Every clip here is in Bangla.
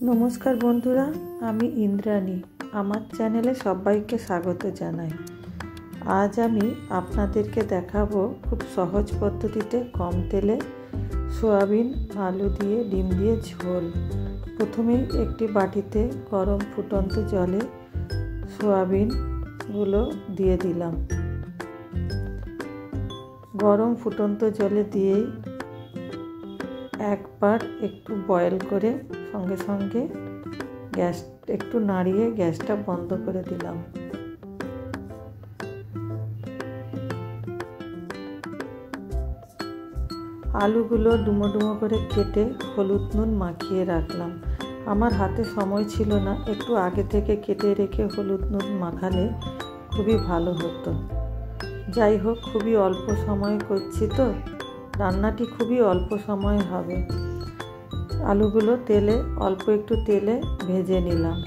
नमस्कार बंधुरा आमी इंद्राणी आमार चैनेले सबाइके स्वागत जानाई। आज आमी आपनादेरके देखाबो खूब सहज पद्धतिते कम तेले सोयाबिन आलू दिए डिम दिए झोल। प्रथमेई एकटी बाटीते गरम फुटন্ত जले सोयाबिनगुलो दिए दिलाम। गरम फुटন্ত जले दिएई एक बार एकटू बয়েল करे संगे संगे गैस एकटू नाड़िए गैसटा बंद करे दिलाम। आलूगुलो डुमो डुमो करे केटे हलुद नुन माखिए राखलाम। आमार हाथे समय छिलो ना, एकटू आगे थेके केटे रेखे हलुद नुन माखाले खूबई भालो हतो। जाई होक खूबई अल्प समय करछि तो रान्नाटी खूबई अल्प समय हबे। आलूगुलो तेले अल्प एकटू तेले भेजे निलाम।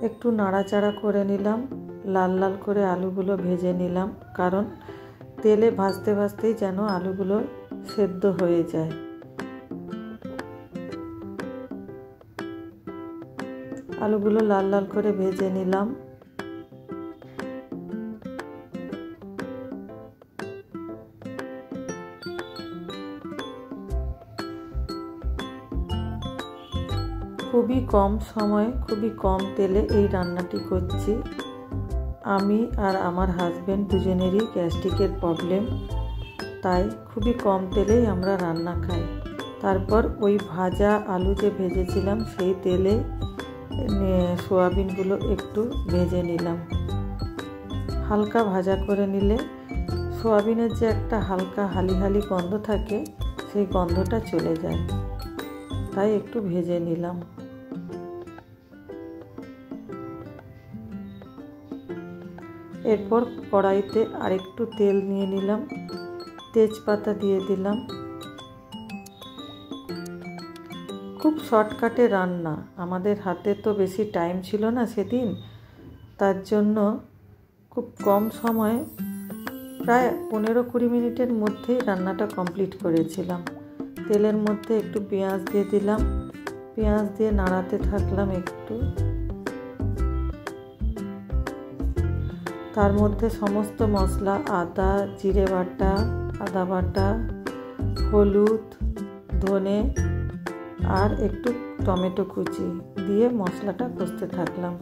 एकटू नाड़ाचाड़ा करे निलाम, लाल लाल करे आलूगुलो भेजे निलाम, कारण तेले भाजते भाजतेई जेन आलूगुलो सेদ্ধ हये जाय। आलूगुलो लाल लाल करे भेजे निलाम। खूबई कम समय खूबई कम तेले এই রান্নাটি করছি। আমি আর আমার হাজবেন্ড দুজনেরই গ্যাস্ট্রিকের প্রবলেম, তাই খুবই কম তেলেই আমরা রান্না খাই। তারপর ওই ভাজা আলু যে ভেজেছিলাম সেই তেলে সোয়াবিনগুলো একটু ভেজে নিলাম। হালকা ভাজা করে নিলে সোয়াবিনের যে একটা হালকা হালি হালি গন্ধ থাকে সেই গন্ধটা চলে যায়, তাই একটু ভেজে নিলাম। এরপর কড়াইতে আরেকটু তেল নিয়ে নিলাম, তেজপাতা দিয়ে দিলাম। খুব শর্টকাটে রান্না, আমাদের হাতে তো বেশি টাইম ছিল না সেদিন, তার জন্য খুব কম সময়ে প্রায় 15-20 মিনিটের মধ্যেই রান্নাটা কমপ্লিট করেছিলাম। তেলের মধ্যে একটু পেঁয়াজ দিয়ে দিলাম, পেঁয়াজ দিয়ে নাড়াতে থাকলাম একটু। তার মধ্যে সমস্ত মশলা আদা জিরে বাটা, আদা বাটা, হলুদ, ধনে আর একটু টমেটো কুচি দিয়ে মশলাটা কষতে থাকলাম।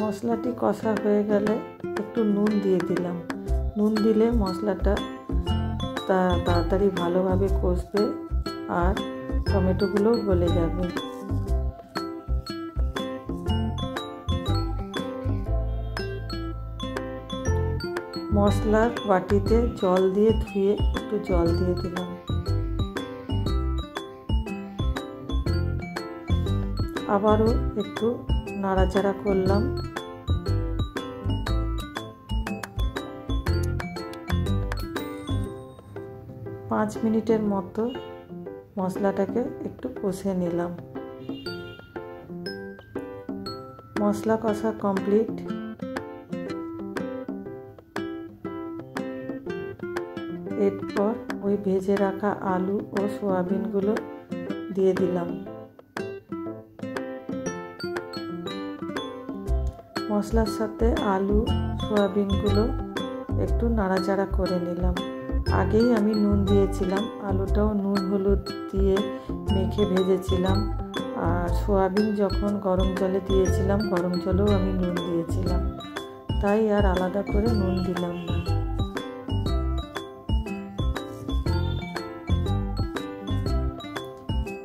মশলাটি কষা হয়ে গেলে একটু নুন দিয়ে দিলাম। নুন দিলে মশলাটা তাড়াতাড়ি ভালোভাবে কষবে আর টমেটোগুলো গলে যাবে। মশলার বাটিতে জল দিয়ে ধুয়ে একটু জল দিয়ে দিলাম। আবারও একটু নাড়াচাড়া করলাম। পাঁচ মিনিটের মতো মশলাটাকে একটু কষে নিলাম। মশলা কষা কমপ্লিট। এরপর ওই ভেজে রাখা আলু ও সোয়াবিনগুলো দিয়ে দিলাম। মশলার সাথে আলু সোয়াবিনগুলো একটু নাড়াচাড়া করে নিলাম। আগেই আমি নুন দিয়েছিলাম, আলুটাও নুন হলুদ দিয়ে মেখে ভেজেছিলাম, আর সোয়াবিন যখন গরম জলে দিয়েছিলাম গরম জলেও আমি নুন দিয়েছিলাম, তাই আর আলাদা করে নুন দিলাম না।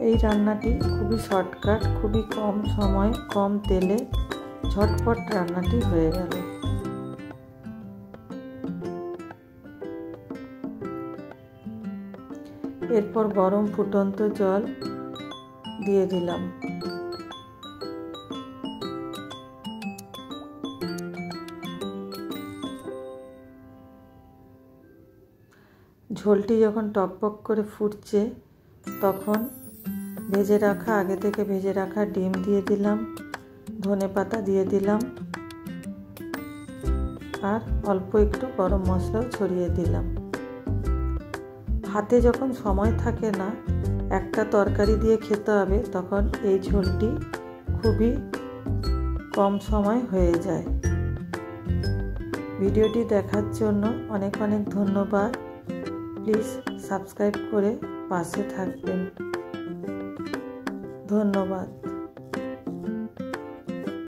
এই রান্নাটি খুবই শর্টকাট, খুবই কম সময় কম তেলে ঝটপট রান্নাটি হয়ে গেল। এরপর গরম ফুটন্ত জল দিয়ে দিলাম। ঝোলটি যখন টকবক করে ফুটছে তখন আগে থেকে ভেজে রাখা ডিম দিয়ে দিলাম, ধনেপাতা দিয়ে দিলাম আর অল্প একটু গরম মশলাও ছড়িয়ে দিলাম। হাতে যখন সময় থাকে না, একটা তরকারি দিয়ে খেতে হবে, তখন এই ঝোলটি খুবই কম সময় হয়ে যায়। ভিডিওটি দেখার জন্য অনেক অনেক ধন্যবাদ। প্লিজ সাবস্ক্রাইব করে পাশে থাকবেন। ধন্যবাদ।